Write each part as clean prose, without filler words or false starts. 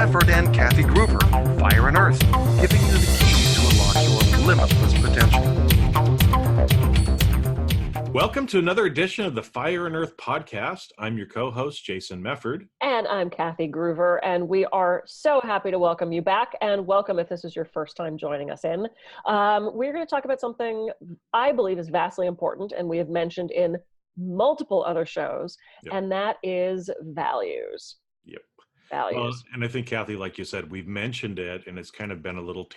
Mefford and Kathy Gruver, Fire and Earth, giving you the keys to unlock your limitless potential. Welcome to another edition of the Fire and Earth podcast. I'm your co-host, Jason Mefford. And I'm Kathy Gruver, and we are so happy to welcome you back, and welcome if this is your first time joining us in. We're going to talk about something I believe is vastly important, and we have mentioned in multiple other shows, and that is values. Yep. Values. Well, and I think, Kathy, like you said, we've mentioned it, and it's kind of been a little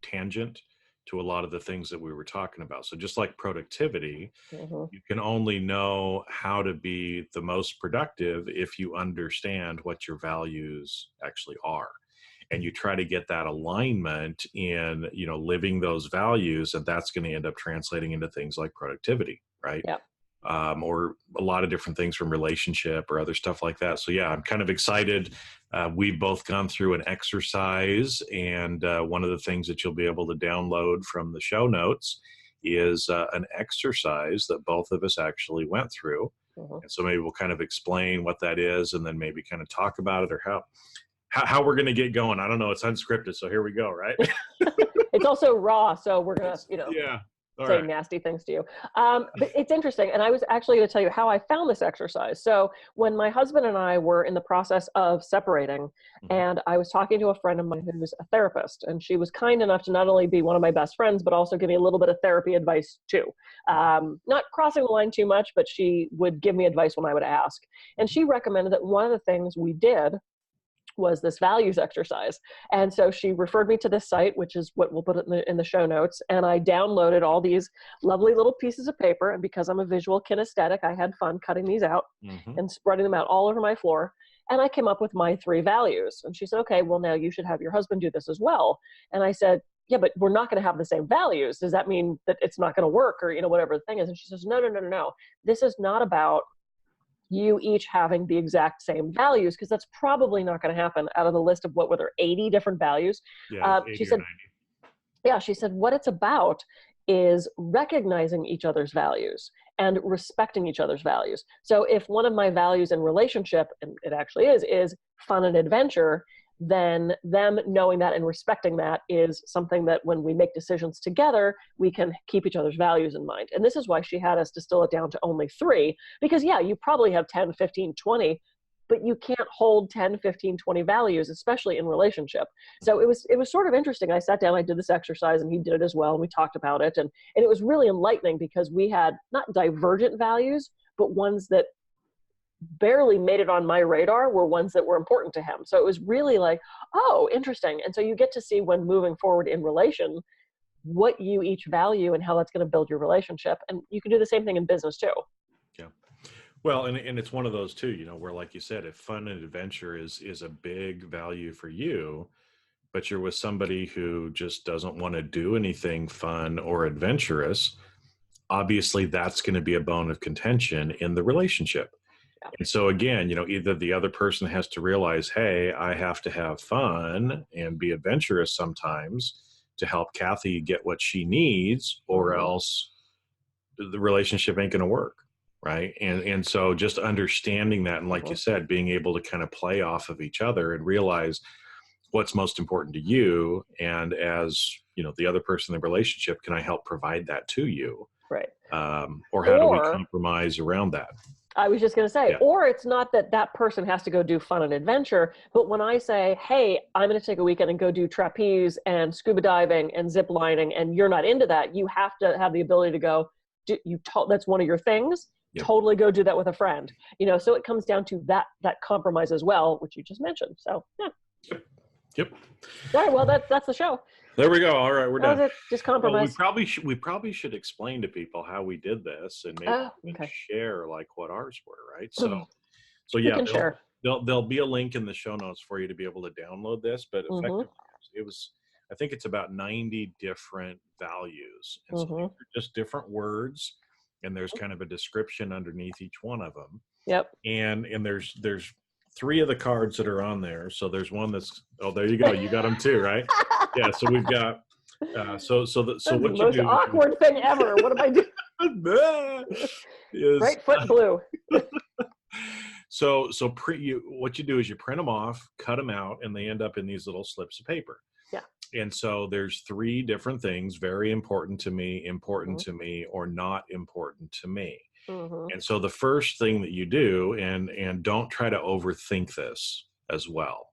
tangent to a lot of the things that we were talking about. So just like productivity, you can only know how to be the most productive if you understand what your values actually are. And you try to get that alignment in, living those values, and that's going to end up translating into things like productivity, right? Yep. Or a lot of different things from relationship or other stuff like that. So yeah, I'm kind of excited. We've both gone through an exercise, and one of the things that you'll be able to download from the show notes is an exercise that both of us actually went through. And so maybe we'll kind of explain what that is, and then maybe kind of talk about it, or how we're going to get going. I don't know. It's unscripted, so here we go, right? It's also raw, so we're going to, yeah. say nasty things to you. But it's interesting. And I was actually going to tell you how I found this exercise. So when my husband and I were in the process of separating, and I was talking to a friend of mine who's a therapist, and she was kind enough to not only be one of my best friends, but also give me a little bit of therapy advice too. Not crossing the line too much, but she would give me advice when I would ask. And she recommended that one of the things we did was this values exercise. And so she referred me to this site, which is what we'll put in the show notes. And I downloaded all these lovely little pieces of paper. And because I'm a visual kinesthetic, I had fun cutting these out and spreading them out all over my floor. And I came up with my 3 values. And she said, okay, well, now you should have your husband do this as well. And I said, yeah, but we're not going to have the same values. Does that mean that it's not going to work, or, whatever the thing is? And she says, no. This is not about you each having the exact same values, because that's probably not going to happen. Out of the list of what were there, 80 different values? Yeah, she said, 90. Yeah, she said, what it's about is recognizing each other's values and respecting each other's values. So if one of my values in relationship, and it actually is fun and adventure, then them knowing that and respecting that is something that when we make decisions together, we can keep each other's values in mind. And this is why she had us distill it down to only 3, because yeah, you probably have 10, 15, 20, but you can't hold 10, 15, 20 values, especially in relationship. So it was sort of interesting. I sat down, I did this exercise, and he did it as well. And we talked about it, and it was really enlightening, because we had not divergent values, but ones that barely made it on my radar were ones that were important to him. So it was really like, oh, interesting. And so you get to see, when moving forward in relation, what you each value and how that's going to build your relationship. And you can do the same thing in business too. Yeah. Well, and it's one of those too, where, like you said, if fun and adventure is a big value for you, but you're with somebody who just doesn't want to do anything fun or adventurous, obviously that's going to be a bone of contention in the relationship. And so again, either the other person has to realize, hey, I have to have fun and be adventurous sometimes to help Kathy get what she needs, or else the relationship ain't going to work. Right. And so just understanding that, and like you said, being able to kind of play off of each other and realize what's most important to you. And as, the other person in the relationship, can I help provide that to you? Right. Or how do we compromise around that? I was just going to say, or it's not that person has to go do fun and adventure, but when I say, hey, I'm going to take a weekend and go do trapeze and scuba diving and zip lining, and you're not into that, you have to have the ability to go, that's one of your things. Yep. Totally go do that with a friend. So it comes down to that compromise as well, which you just mentioned. So, yeah. Yep. All right. Well, that's the show. There we go. All right, we're done. Just compromise. Well, we probably should explain to people how we did this, and maybe share like what ours were, right? So yeah, there'll be a link in the show notes for you to be able to download this. But effectively, I think it's about 90 different values, and so these are just different words, and there's kind of a description underneath each one of them. Yep. And there's 3 of the cards that are on there. So there's one that's, there you go. You got them too, right? Yeah. So we've got, so what you do. Most awkward thing ever. What am I doing? Is, right foot blue. What you do is you print them off, cut them out, and they end up in these little slips of paper. Yeah. And so there's 3 different things: very important to me, important Mm-hmm. to me, or not important to me. Mm-hmm. And so the first thing that you do, and don't try to overthink this as well.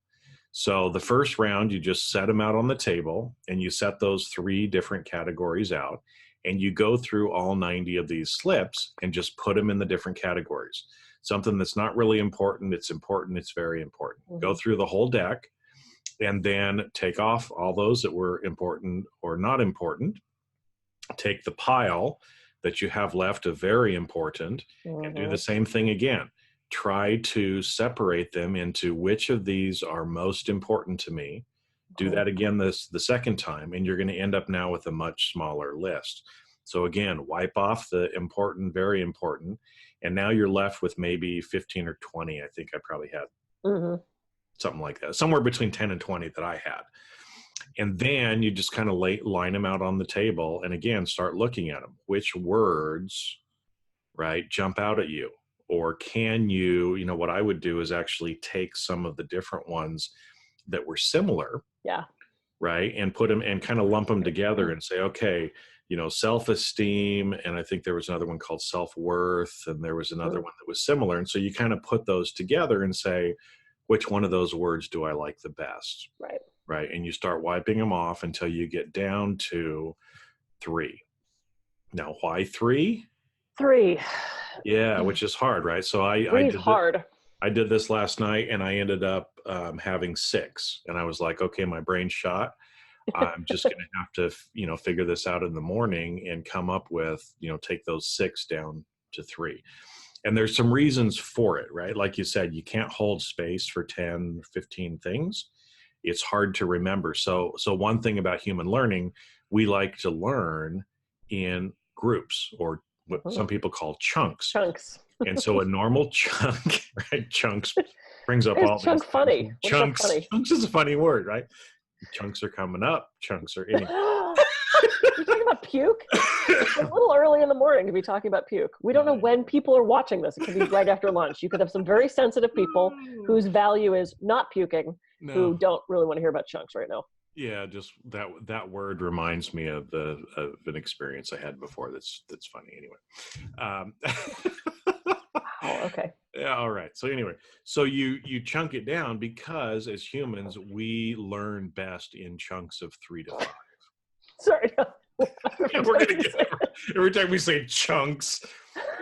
So the first round, you just set them out on the table, and you set those 3 different categories out, and you go through all 90 of these slips and just put them in the different categories. Something that's not really important, it's important, it's very important. Mm-hmm. Go through the whole deck, and then take off all those that were important or not important. Take the pile that you have left of very important, and do the same thing again. Try to separate them into which of these are most important to me. Do that again the second time, and you're going to end up now with a much smaller list. So again, wipe off the important, very important, and now you're left with maybe 15 or 20. I think I probably had something like that, somewhere between 10 and 20 that I had. And then you just kind of line them out on the table, and again, start looking at them. Which words, right, jump out at you? Or can you, what I would do is actually take some of the different ones that were similar, right, and put them and kind of lump them together and say, okay, self-esteem, and I think there was another one called self-worth, and there was another one that was similar. And so you kind of put those together and say, which one of those words do I like the best? Right. And you start wiping them off until you get down to 3. Now, why 3? 3. Yeah, which is hard, right? So I did this last night, and I ended up having 6. And I was like, okay, my brain's shot. I'm just going to have to, figure this out in the morning and come up with, take those 6 down to 3. And there's some reasons for it, right? Like you said, you can't hold space for 10, 15 things. It's hard to remember. So one thing about human learning, we like to learn in groups, or what some people call chunks. And so a normal chunk, right? Chunks brings up all chunk these funny. Chunks. Chunks is a funny word, right? Chunks are coming up. Chunks are in. You're talking about puke? It's a little early in the morning to be talking about puke. We don't know when people are watching this. It could be right after lunch. You could have some very sensitive people whose value is not puking, who don't really want to hear about chunks right now. Yeah, just that word reminds me of an experience I had before. That's funny. Anyway. Okay. Yeah. All right. So anyway, so you chunk it down, because as humans we learn best in chunks of 3 to 5. Sorry. Yeah, we're gonna get every time we say chunks.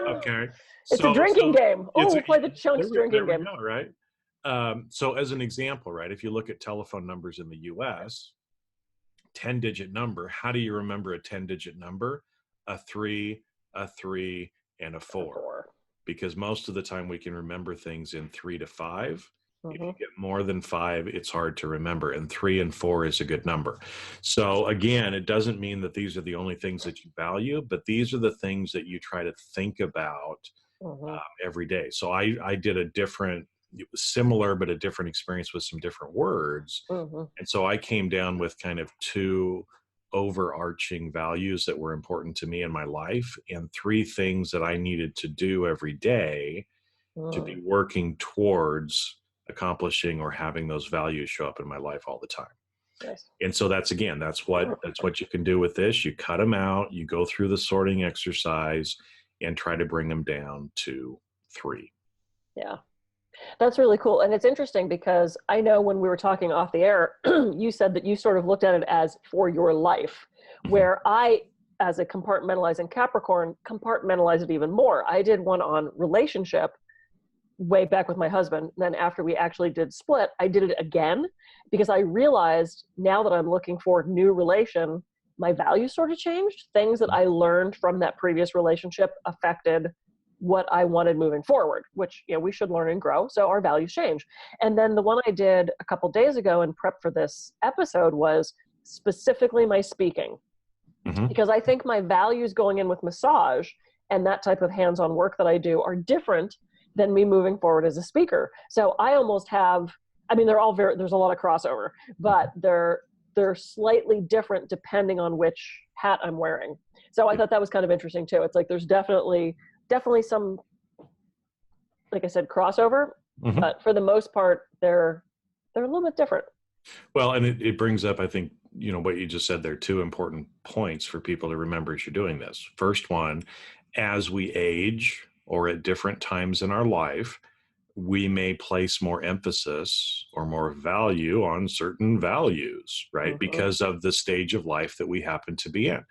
Okay. It's a drinking game. We'll play the chunks drinking game. Go, right. So as an example, right, if you look at telephone numbers in the US, 10-digit number, how do you remember a 10-digit number? A 3, a 3, and a 4. Because most of the time we can remember things in 3 to 5. If you get more than 5, it's hard to remember, and 3 and 4 is a good number. So again, it doesn't mean that these are the only things that you value, but these are the things that you try to think about every day. So I did it was similar, but a different experience with some different words. And so I came down with kind of 2 overarching values that were important to me in my life, and 3 things that I needed to do every day to be working towards accomplishing or having those values show up in my life all the time. Yes. And so that's what you can do with this. You cut them out, you go through the sorting exercise, and try to bring them down to 3. Yeah. That's really cool. And it's interesting because I know when we were talking off the air, you said that you sort of looked at it as for your life, where I, as a compartmentalizing Capricorn, compartmentalize it even more. I did one on relationship way back with my husband. Then after we actually did split, I did it again because I realized now that I'm looking for new relation, my values sort of changed. Things that I learned from that previous relationship affected what I wanted moving forward, which, we should learn and grow. So our values change. And then the one I did a couple days ago in prep for this episode was specifically my speaking, because I think my values going in with massage and that type of hands-on work that I do are different than me moving forward as a speaker. So I almost have, they're all there's a lot of crossover, but they're slightly different depending on which hat I'm wearing. So I thought that was kind of interesting too. It's like, there's definitely some like I said, crossover, Mhm. but for the most part, they're a little bit different. Well, and it brings up, I think, what you just said there, two important points for people to remember as you're doing this. First one, as we age or at different times in our life, we may place more emphasis or more value on certain values, right? Mm-hmm. Because of the stage of life that we happen to be in.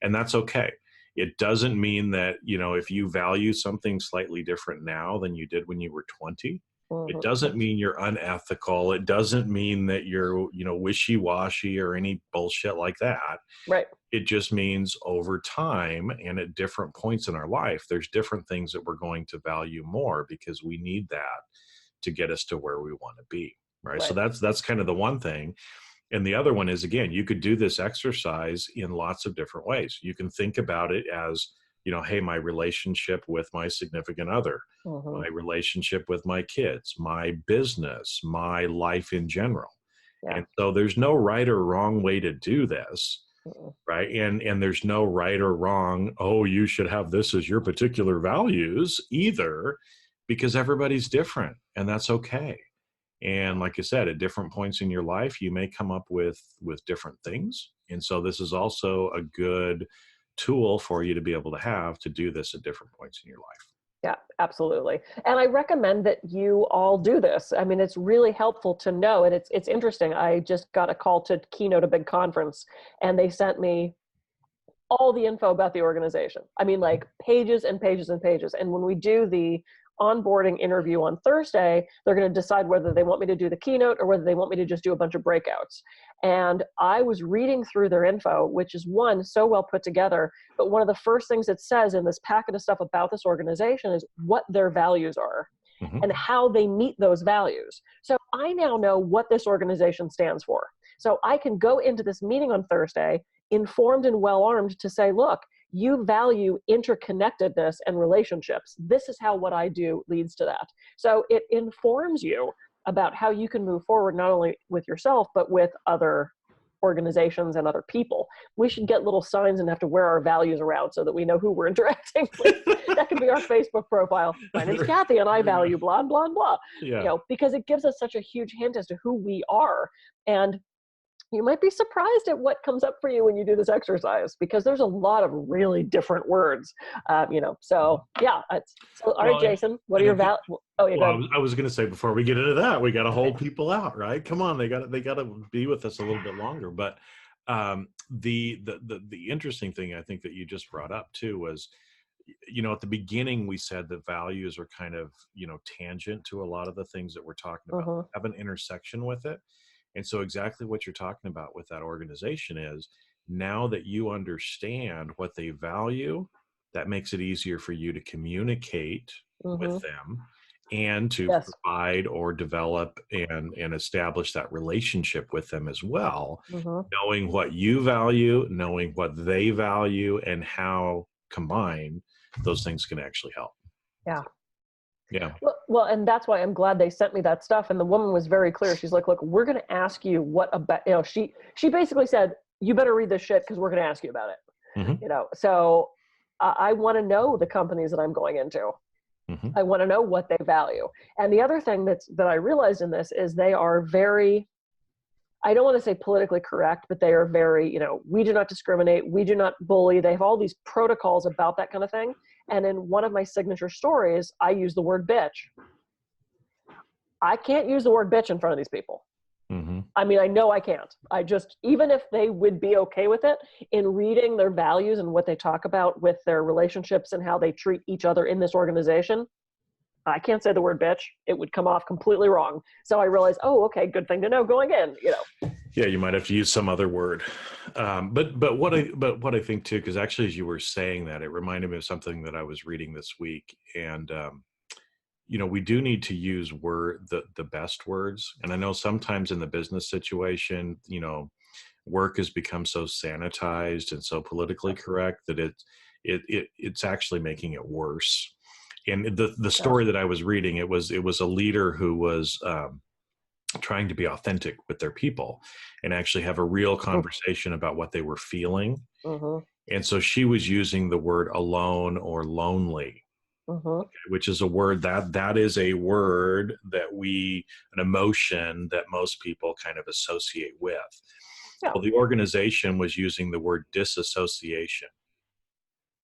And that's okay. It doesn't mean that, if you value something slightly different now than you did when you were 20, it Mm-hmm. doesn't mean you're unethical. It doesn't mean that you're, wishy-washy or any bullshit like that. Right. It just means over time and at different points in our life, there's different things that we're going to value more because we need that to get us to where we want to be. Right. So Right. that's kind of the one thing. And the other one is, again, you could do this exercise in lots of different ways. You can think about it as, hey, my relationship with my significant other, Mm-hmm. my relationship with my kids, my business, my life in general. Yeah. And so there's no right or wrong way to do this. Mm-hmm. Right. And there's no right or wrong, oh, you should have this as your particular values either, because everybody's different and that's okay. And like I said, at different points in your life, you may come up with different things. And so this is also a good tool for you to be able to have to do this at different points in your life. Yeah, absolutely. And I recommend that you all do this. I mean, it's really helpful to know. And it's interesting. I just got a call to keynote a big conference and they sent me all the info about the organization. I mean, like pages and pages and pages. And when we do the onboarding interview on Thursday, they're going to decide whether they want me to do the keynote or whether they want me to just do a bunch of breakouts. And I was reading through their info, which is one, so well put together. But one of the first things it says in this packet of stuff about this organization is what their values are and how they meet those values. So I now know what this organization stands for. So I can go into this meeting on Thursday informed and well-armed to say, look, you value interconnectedness and relationships. This is how what I do leads to that. So it informs you about how you can move forward, not only with yourself, but with other organizations and other people. We should get little signs and have to wear our values around so that we know who we're interacting with. That could be our Facebook profile. My name's Kathy and I value blah, blah, blah. Yeah. Because it gives us such a huge hint as to who we are. And you might be surprised at what comes up for you when you do this exercise, because there's a lot of really different words, so yeah. So, all right, Jason, what are your values? Oh, yeah. Well, I was going to say, before we get into that, we got to hold people out, right? Come on, they got to be with us a little bit longer. But the interesting thing I think that you just brought up too was, at the beginning we said that values are kind of tangent to a lot of the things that we're talking about, have an intersection with it. And so exactly what you're talking about with that organization is, now that you understand what they value, that makes it easier for you to communicate with them and to provide or develop and establish that relationship with them as well. Knowing what you value, knowing what they value, and how combined those things can actually help. Yeah. Yeah. Well, and that's why I'm glad they sent me that stuff. And the woman was very clear. She's like, look, we're going to ask you what about, she basically said, you better read this shit because we're going to ask you about it. So I want to know the companies that I'm going into. I want to know what they value. And the other thing that I realized in this is they are very, I don't want to say politically correct, but they are very, we do not discriminate. We do not bully. They have all these protocols about that kind of thing. And in one of my signature stories, I use the word bitch. I can't use the word bitch in front of these people. I mean, I know I can't. I just, even if they would be okay with it, in reading their values and what they talk about with their relationships and how they treat each other in this organization, I can't say the word bitch. It would come off completely wrong. So I realized, oh, okay, good thing to know going in, Yeah, you might have to use some other word. But what I think too, because actually as you were saying that, it reminded me of something that I was reading this week. And we do need to use the best words. And I know sometimes in the business situation, work has become so sanitized and so politically correct that it's actually making it worse. And the story that I was reading, it was a leader who was trying to be authentic with their people and actually have a real conversation about what they were feeling. And so she was using the word alone or lonely. Mm-hmm. which is a word that is a word that an emotion that most people kind of associate with. Yeah. Well, the organization was using the word disassociation,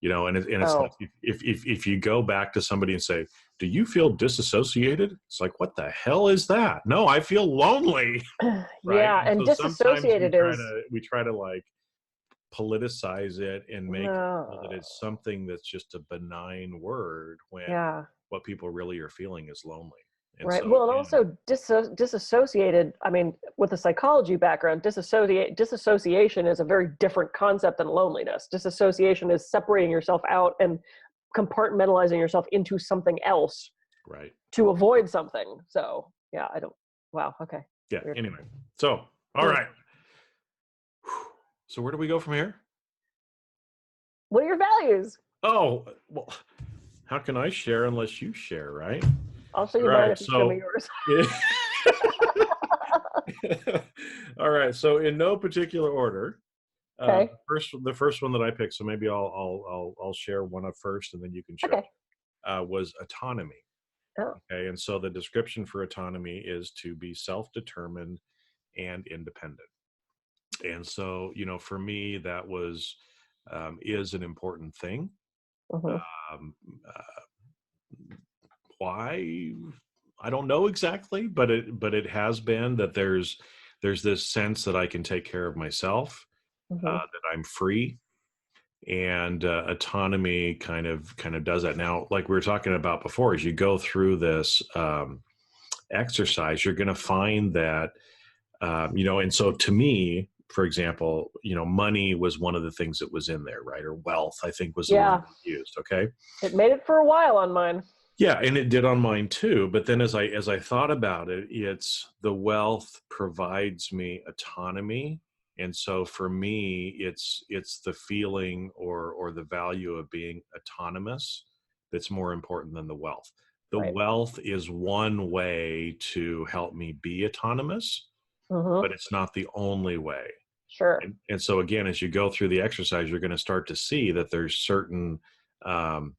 and it's Oh, like if you go back to somebody and say, do you feel disassociated? It's like, what the hell is that? No, I feel lonely. Right. yeah. And And so sometimes we disassociated try is, to we try to like politicize it and make it so that no. it's something that's just a benign word, when Yeah. what people really are feeling is lonely. And Right. so Well, and again, also disassociated, I mean, with a psychology background, disassociation is a very different concept than loneliness. Disassociation is separating yourself out and compartmentalizing yourself into something else right. to avoid something. So, yeah, wow, okay. Yeah. Weird. Anyway. So, all Hmm. right. So where do we go from here? What are your values? Oh, well, how can I share unless you share, right? I'll show All you mine right. if you show me So, yours. all right. So, in no particular order, Okay. the first one that I picked. So maybe I'll share one up first, and then you can share. Okay. Was autonomy. Oh. Okay, and so the description for autonomy is to be self-determined and independent. And so, for me, that is an important thing. Mm-hmm. Um, why? I don't know exactly, but it has been that there's this sense that I can take care of myself, Mm-hmm. that I'm free, and autonomy kind of does that. Now, like we were talking about before, as you go through this exercise, you're going to find that and so to me, for example, money was one of the things that was in there, right? Or wealth, I think, was the word Yeah. that we used. Okay. It made it for a while on mine. Yeah, and it did on mine too. But then as I thought about it, it's the wealth provides me autonomy. And so for me, it's the feeling or the value of being autonomous that's more important than the wealth. The Right. wealth is one way to help me be autonomous, Mm-hmm. but it's not the only way. Sure. And so again, as you go through the exercise, you're going to start to see that there's certain um,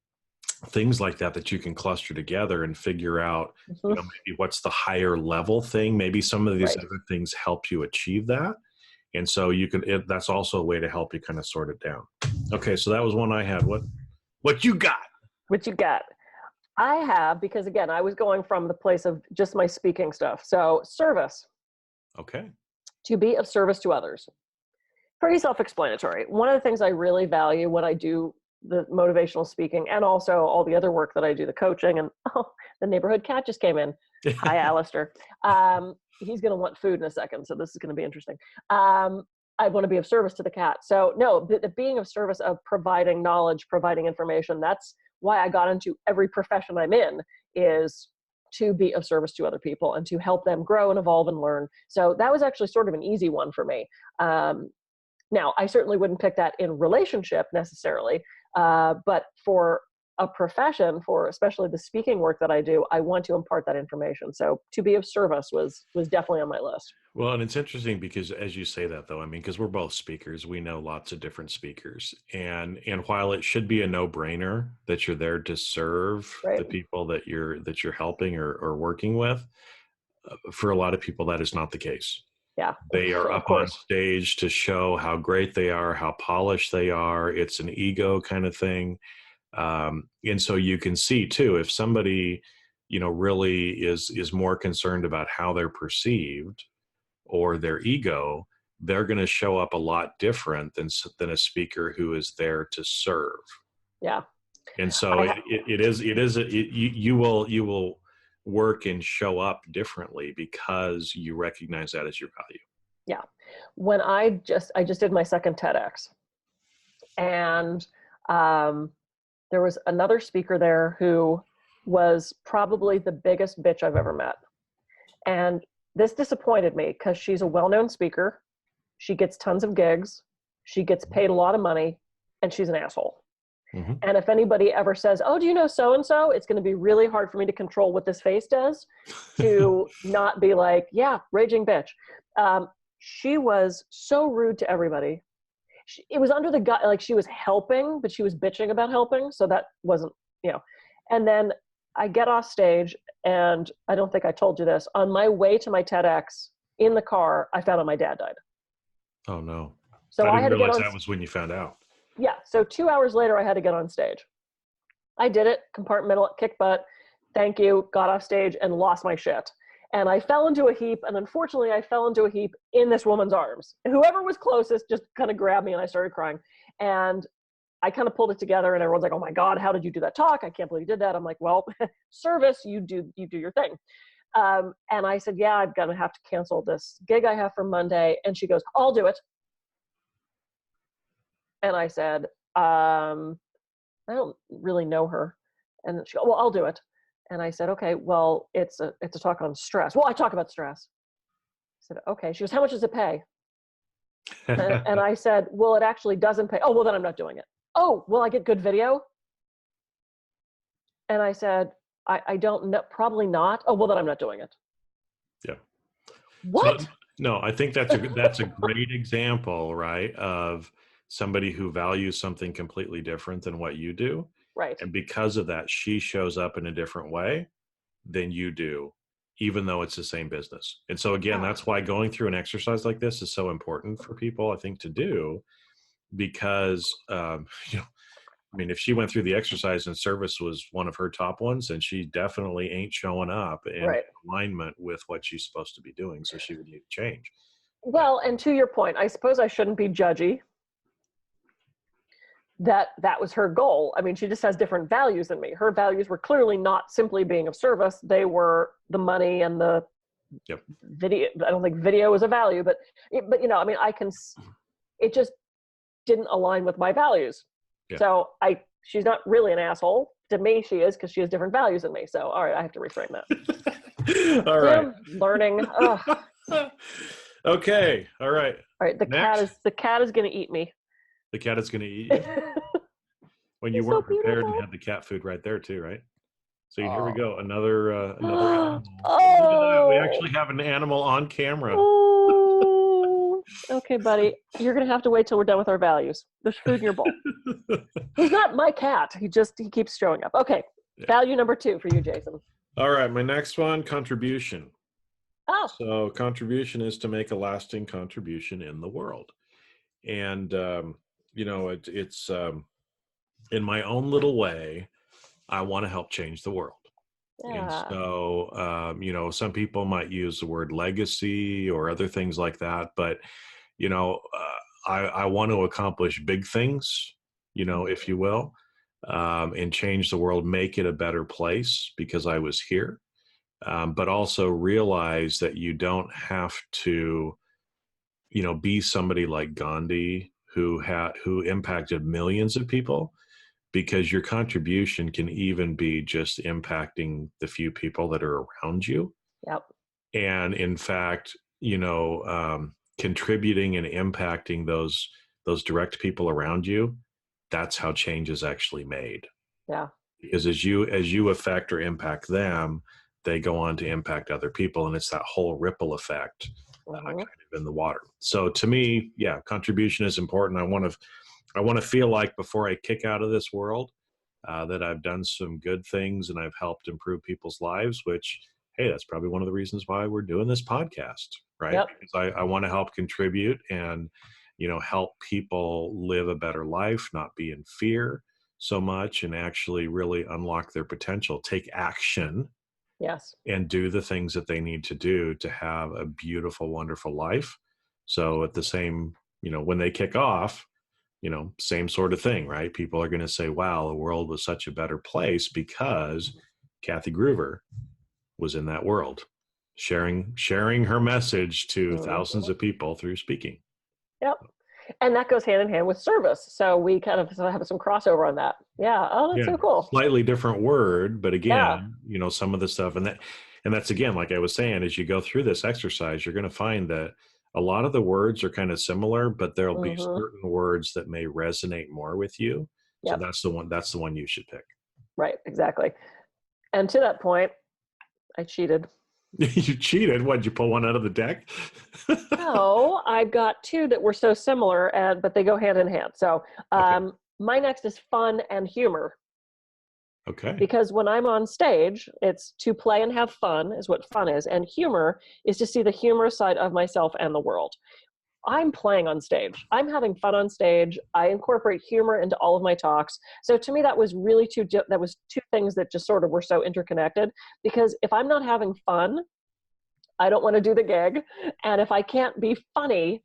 things like that you can cluster together and figure out, Mm-hmm. maybe what's the higher level thing. Maybe some of these Right. other things help you achieve that. And so that's also a way to help you kind of sort it down. Okay. So that was one I had. What you got? What you got? I have, because again, I was going from the place of just my speaking stuff. So service, Okay. to be of service to others. Pretty self-explanatory. One of the things I really value when I do the motivational speaking, and also all the other work that I do, the coaching, and the neighborhood cat just came in. Hi, Alistair. He's going to want food in a second, so this is going to be interesting. I want to be of service to the cat. So no, the being of service, of providing knowledge, providing information, that's why I got into every profession I'm in, is to be of service to other people and to help them grow and evolve and learn. So that was actually sort of an easy one for me. Now, I certainly wouldn't pick that in relationship necessarily, but for a profession, for especially the speaking work that I do, I want to impart that information. So to be of service was definitely on my list. Well, and it's interesting because as you say that, though, I mean, because we're both speakers, we know lots of different speakers, and while it should be a no-brainer that you're there to serve Right. the people that you're helping or working with, for a lot of people that is not the case. Yeah, They are of up on course. stage to show how great they are, how polished they are. It's an ego kind of thing. And so you can see too, if somebody, really is more concerned about how they're perceived or their ego, they're going to show up a lot different than a speaker who is there to serve. Yeah. And so you will work and show up differently because you recognize that as your value. Yeah. When I just did my second TEDx, and there was another speaker there who was probably the biggest bitch I've ever met. And this disappointed me because she's a well-known speaker. She gets tons of gigs. She gets paid a lot of money, and she's an asshole. Mm-hmm. And if anybody ever says, oh, do you know so-and-so? It's going to be really hard for me to control what this face does to not be like, yeah, raging bitch. She was so rude to everybody. It was under the gut, like she was helping, but she was bitching about helping. So that wasn't, And then I get off stage, and I don't think I told you this. On my way to my TEDx in the car, I found out my dad died. Oh no. So I I didn't had to get realize on. that was when you found out. Yeah. So 2 hours later, I had to get on stage. I did it, compartmental, kick butt. Thank you. Got off stage and lost my shit. And I fell into a heap. And unfortunately, I fell into a heap in this woman's arms. And whoever was closest just kind of grabbed me, and I started crying. And I kind of pulled it together, and everyone's like, "Oh my God, how did you do that talk? I can't believe you did that." I'm like, "Well, service, you do your thing." And I said, "Yeah, I'm gonna have to cancel this gig I have for Monday." And she goes, "I'll do it." And I said, I don't really know her. And she goes, "Well, I'll do it." And I said, "Okay, well, it's a talk on stress." "Well, I talk about stress." I said, "Okay." She goes, "How much does it pay?" And I said, "Well, it actually doesn't pay." "Oh, well, then I'm not doing it." "Oh, will I get good video?" And I said, I don't know, probably not." "Oh, well, then I'm not doing it." Yeah. So What? no, I think that's a great example, right, of somebody who values something completely different than what you do. Right. And because of that, she shows up in a different way than you do, even though it's the same business. And so again, Ah, that's why going through an exercise like this is so important for people, I think, to do, because you know, I mean, if she went through the exercise and service was one of her top ones, then she definitely ain't showing up in right. alignment with what she's supposed to be doing. So she would need to change. But Well, and to your point, I suppose I shouldn't be judgy that was her goal. I mean, she just has different values than me. Her values were clearly not simply being of service. They were the money and the yep. video. I don't think video is a value, but you know, I mean, it just didn't align with my values. Yeah. So she's not really an asshole. To me, she is, because she has different values than me. So, all right, I have to reframe that. All right. Learning. Ugh. Okay. All right. All right, the cat is going to eat me. The cat is going to eat you. When you He's weren't so prepared and beautiful. had the cat food right there too, right? See, here we Oh. go. Another animal. Oh. Look at that. We actually have an animal on camera. Oh. Okay, buddy. You're going to have to wait till we're done with our values. There's food in your bowl. He's not my cat. He keeps showing up. Okay. Yeah. Value number 2 for you, Jason. All right. My next one, contribution. Oh. So contribution is to make a lasting contribution in the world. And, you know, it's in my own little way, I want to help change the world. And Yeah. so, you know, some people might use the word legacy or other things like that, but, you know, I want to accomplish big things, you know, if you will, and change the world, make it a better place because I was here. But also realize that you don't have to, you know, be somebody like Gandhi who impacted millions of people, because your contribution can even be just impacting the few people that are around you. Yep. And in fact, you know, contributing and impacting those direct people around you, that's how change is actually made. Yeah. Because as you affect or impact them, they go on to impact other people, and it's that whole ripple effect kind of in the water. So to me, yeah, contribution is important. I want to feel like before I kick out of this world, that I've done some good things and I've helped improve people's lives, which, hey, that's probably one of the reasons why we're doing this podcast, right? Yep. Because I want to help contribute and, you know, help people live a better life, not be in fear so much, and actually really unlock their potential, take action. Yes. And do the things that they need to do to have a beautiful, wonderful life. So at the same, you know, when they kick off, you know, same sort of thing, right? People are going to say, wow, the world was such a better place because Kathy Gruver was in that world, sharing her message to thousands of people through speaking. Yep. And that goes hand in hand with service. So we kind of have some crossover on that. Yeah. Oh, that's so cool. Slightly different word, but again, you know, some of the stuff, and that's again, like I was saying, as you go through this exercise, you're going to find that a lot of the words are kind of similar, but there'll be certain words that may resonate more with you. So that's the one you should pick. Right. Exactly. And to that point, I cheated. You cheated? What, did you pull one out of the deck? No, I've got 2 that were so similar, but they go hand in hand. So my next is fun and humor. Okay. Because when I'm on stage, it's to play and have fun is what fun is. And humor is to see the humorous side of myself and the world. I'm playing on stage. I'm having fun on stage. I incorporate humor into all of my talks. So to me, that was really two things that just sort of were so interconnected, because if I'm not having fun, I don't want to do the gig. And if I can't be funny,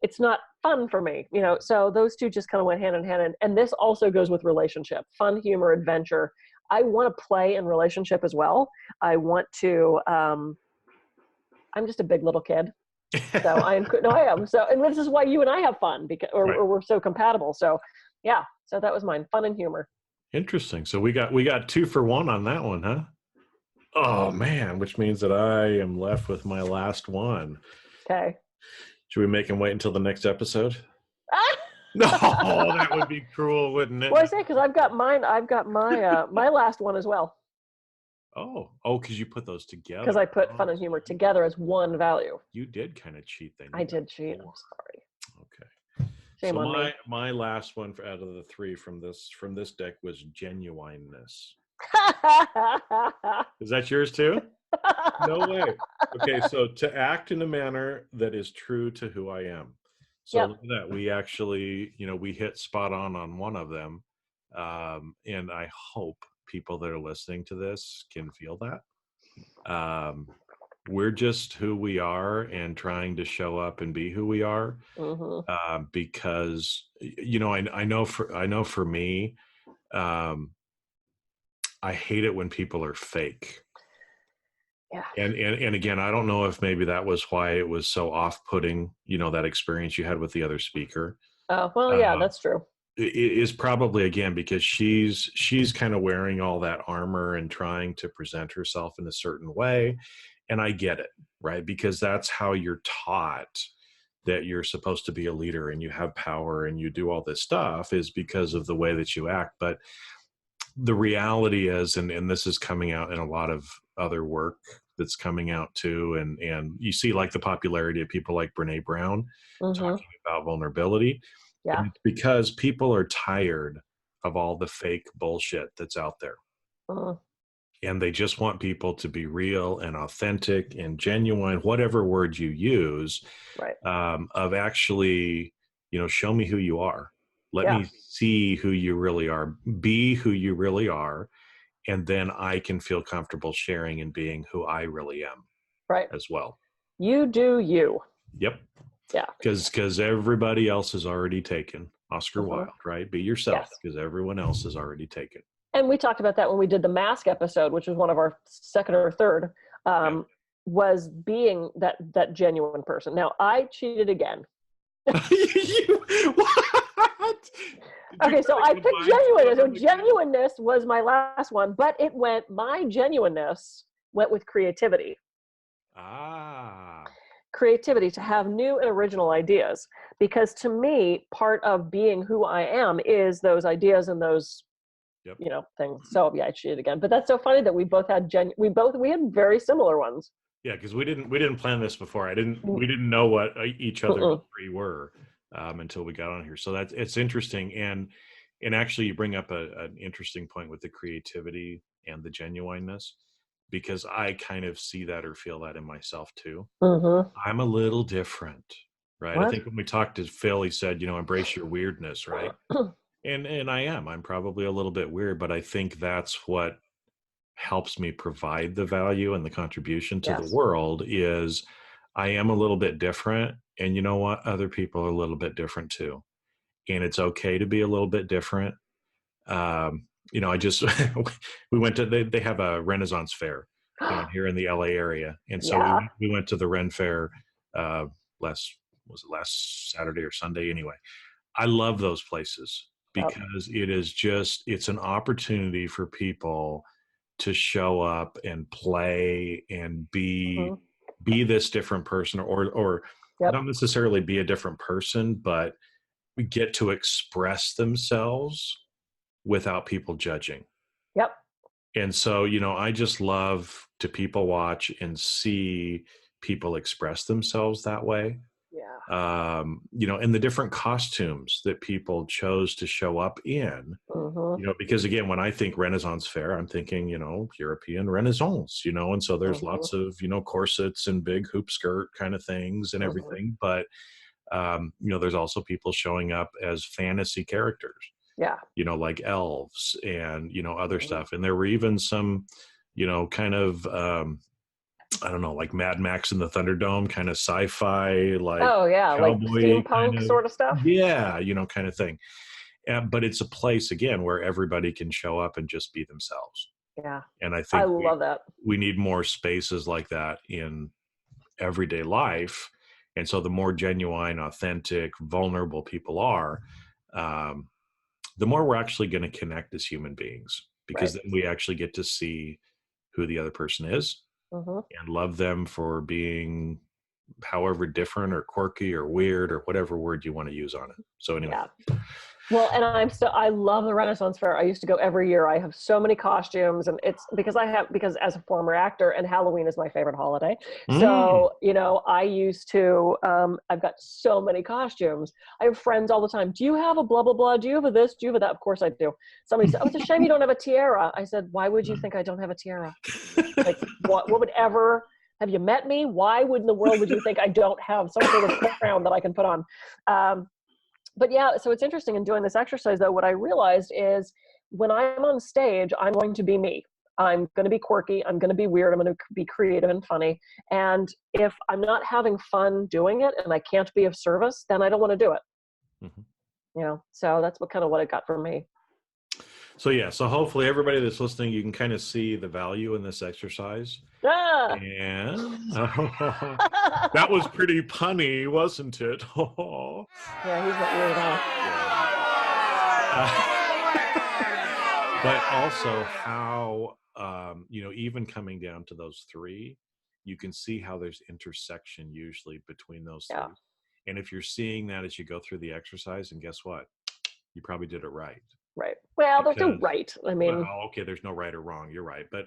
it's not fun for me, so those two just kind of went hand in hand. And this also goes with relationship, fun, humor, adventure. I want to play in relationship as well. I want to, I'm just a big little kid. So I am. So, and this is why you and I have fun, because, or, Right. or we're so compatible. So yeah, so that was mine, fun and humor. Interesting. So we got 2 for 1 on that one, huh? Oh man, which means that I am left with my last one. Okay. Should we make him wait until the next episode? No, that would be cruel, wouldn't it? Well, I say, because I've got mine. I've got my my last one as well. Oh, because you put those together. Because I put fun and humor together as one value. You did kind of cheat then. I did cheat. I'm sorry. Okay. Shame on me. My last one out of the 3 from this deck was genuineness. Is that yours too? No way. Okay, so to act in a manner that is true to who I am. So Yep. Look at that. We actually, we hit spot on one of them. And I hope people that are listening to this can feel that. We're just who we are and trying to show up and be who we are. Mm-hmm. Because, I know for me, I hate it when people are fake. Yeah. And again, I don't know if maybe that was why it was so off-putting, that experience you had with the other speaker. Oh, well, yeah, that's true. It is probably, again, because she's kind of wearing all that armor and trying to present herself in a certain way. And I get it, right? Because that's how you're taught that you're supposed to be a leader and you have power and you do all this stuff, is because of the way that you act. But the reality is, and this is coming out in a lot of other work that's coming out too, and you see like the popularity of people like Brene Brown talking about vulnerability. Yeah. And it's because people are tired of all the fake bullshit that's out there. And they just want people to be real and authentic and genuine, whatever word you use, Right. of actually, show me who you are. Let me see who you really are, be who you really are. And then I can feel comfortable sharing and being who I really am. Right. As well. You do you. Yep. Yeah. Because everybody else is already taken. Oscar Wilde, right? Be yourself, because everyone else is already taken. And we talked about that when we did the mask episode, which was one of our second or third, was being that genuine person. Now, I cheated again. What? Okay, so I picked genuineness. So genuineness was my last one, but my genuineness went with creativity. Creativity, to have new and original ideas. Because to me, part of being who I am is those ideas and those things. So yeah, I cheated again. But that's so funny that we both had we had very similar ones. Yeah, because we didn't plan this before. We didn't know what each other's 3 were until we got on here. So it's interesting, and actually you bring up an interesting point with the creativity and the genuineness, because I kind of see that or feel that in myself too. I'm a little different, right? What? I think when we talked to Phil, he said, embrace your weirdness, right? And I'm probably a little bit weird, but I think that's what helps me provide the value and the contribution to the world. Is I am a little bit different, and you know what? Other people are a little bit different too. And it's okay to be a little bit different. I just, we went to, they have a Renaissance fair down here in the LA area. And so we went to the Ren Fair, last Saturday or Sunday? Anyway, I love those places because it's an opportunity for people to show up and play and be this different person, or not necessarily be a different person, but get to express themselves without people judging. Yep. And so, I just love to people watch and see people express themselves that way. Yeah. And the different costumes that people chose to show up in, because again, when I think Renaissance fair, I'm thinking, European Renaissance, and so there's lots of, corsets and big hoop skirt kind of things and everything. But, there's also people showing up as fantasy characters, Yeah. like elves and, other stuff. And there were even some, kind of, I don't know, like Mad Max in the Thunderdome, kind of sci-fi, like Oh yeah, like cowboy steampunk sort of stuff. yeah, kind of thing. But it's a place again where everybody can show up and just be themselves. Yeah, And I I think love that. we need more spaces like that in everyday life. And so the more genuine, authentic, vulnerable people are, the more we're actually going to connect as human beings, because Right. then we actually get to see who the other person is and love them for being however different or quirky or weird or whatever word you want to use on it. So anyway. Yeah. Well, and I love the Renaissance Fair. I used to go every year. I have so many costumes, and it's because as a former actor, and Halloween is my favorite holiday. So, I used to, I've got so many costumes. I have friends all the time. Do you have a blah, blah, blah? Do you have a this? Do you have a that? Of course I do. Somebody said, oh, it's a shame you don't have a tiara. I said, why would you think I don't have a tiara? Like, what would ever, have you met me? Why would in the world would you think I don't have some sort of crown that I can put on? But yeah, so it's interesting in doing this exercise, though, what I realized is when I'm on stage, I'm going to be me. I'm going to be quirky. I'm going to be weird. I'm going to be creative and funny. And if I'm not having fun doing it and I can't be of service, then I don't want to do it. So that's what it got for me. So yeah, so hopefully everybody that's listening, you can kind of see the value in this exercise. And that was pretty punny, wasn't it? Yeah, he's not weird at all. But also how, even coming down to those three, you can see how there's intersection usually between those three. And if you're seeing that as you go through the exercise, and guess what? You probably did it right. Right. Well, there's no right. I mean, well, okay, there's no right or wrong. You're right, but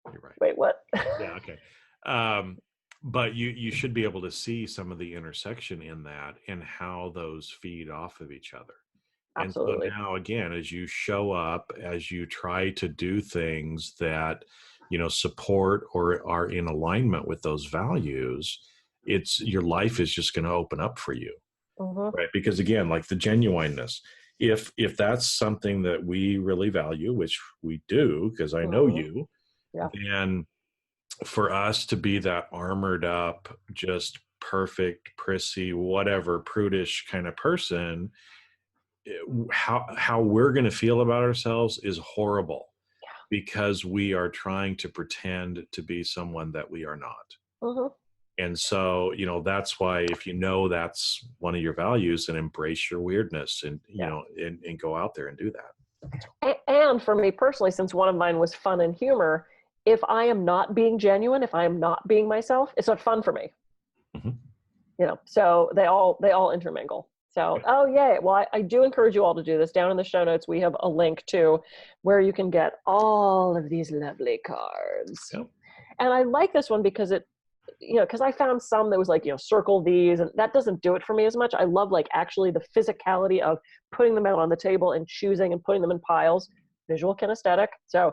you're right. Wait, what? Yeah, okay. But you should be able to see some of the intersection in that and how those feed off of each other. Absolutely. And so now, again, as you show up, as you try to do things that, support or are in alignment with those values, your life is just going to open up for you. Right? Because again, like the genuineness, if that's something that we really value, which we do, because I know you, then for us to be that armored up, just perfect, prissy, whatever, prudish kind of person, how we're going to feel about ourselves is horrible because we are trying to pretend to be someone that we are not. And so, that's why if that's one of your values, and embrace your weirdness and, and go out there and do that. And for me personally, since one of mine was fun and humor, if I am not being genuine, if I am not being myself, it's not fun for me. So they all intermingle. So, oh yay. Well, I do encourage you all to do this. Down in the show notes, we have a link to where you can get all of these lovely cards. Yep. And I like this one because because I found some that was like, circle these, and that doesn't do it for me as much. I love actually the physicality of putting them out on the table and choosing and putting them in piles, visual kinesthetic. So,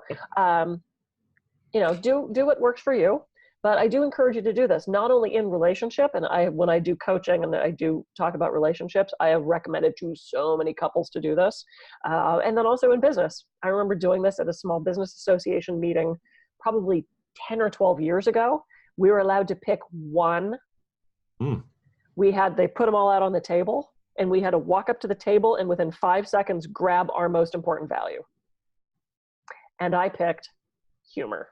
do what works for you. But I do encourage you to do this, not only in relationship, and when I do coaching and I do talk about relationships, I have recommended to so many couples to do this. And then also in business. I remember doing this at a small business association meeting probably 10 or 12 years ago. We were allowed to pick one. They put them all out on the table, and we had to walk up to the table and within 5 seconds grab our most important value. And I picked humor.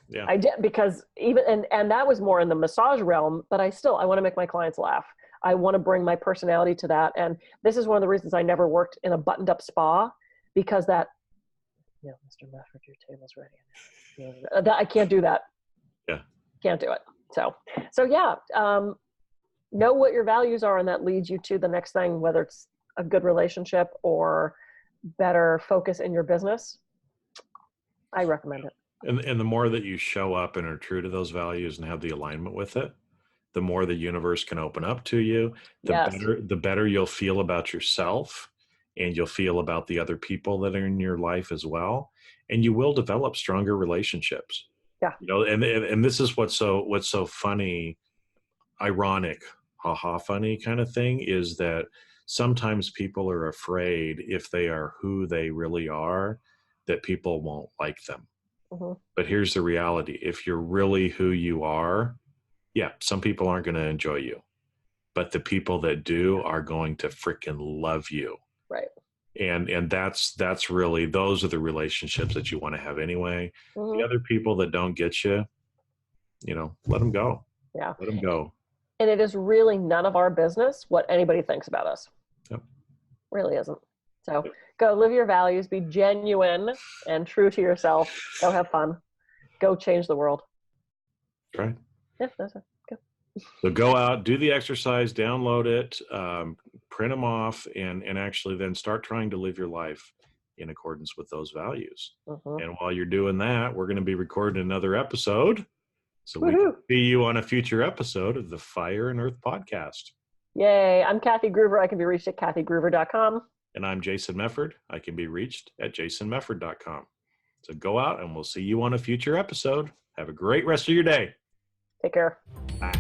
Yeah. I did, because and that was more in the massage realm, but I want to make my clients laugh. I want to bring my personality to that. And this is one of the reasons I never worked in a buttoned up spa, because Mr. Mefford, your table's ready. I can't do that. Yeah. Can't do it. So yeah, know what your values are, and that leads you to the next thing, whether it's a good relationship or better focus in your business. I recommend it. And the more that you show up and are true to those values and have the alignment with it, the more the universe can open up to you, Yes. the better you'll feel about yourself, and you'll feel about the other people that are in your life as well. And you will develop stronger relationships. Yeah. And this is what's so funny, ironic, haha funny kind of thing, is that sometimes people are afraid if they are who they really are, that people won't like them. Mm-hmm. But here's the reality. If you're really who you are, yeah, some people aren't going to enjoy you, but the people that do are going to freaking love you. Right. And that's really, those are the relationships that you want to have anyway. Mm-hmm. The other people that don't get you, let them go. Yeah. Let them go. And it is really none of our business what anybody thinks about us. Yep. Really isn't. So go live your values, be genuine and true to yourself. Go have fun. Go change the world. Right. Yeah, that's it. Go. So go out, do the exercise, download it, print them off, and actually then start trying to live your life in accordance with those values. Mm-hmm. And while you're doing that, we're going to be recording another episode. So we Woohoo. can see you on a future episode of the Fire and Earth podcast. Yay. I'm Kathy Gruver. I can be reached at kathygruver.com. And I'm Jason Mefford. I can be reached at jasonmefford.com. So go out and we'll see you on a future episode. Have a great rest of your day. Take care. Bye.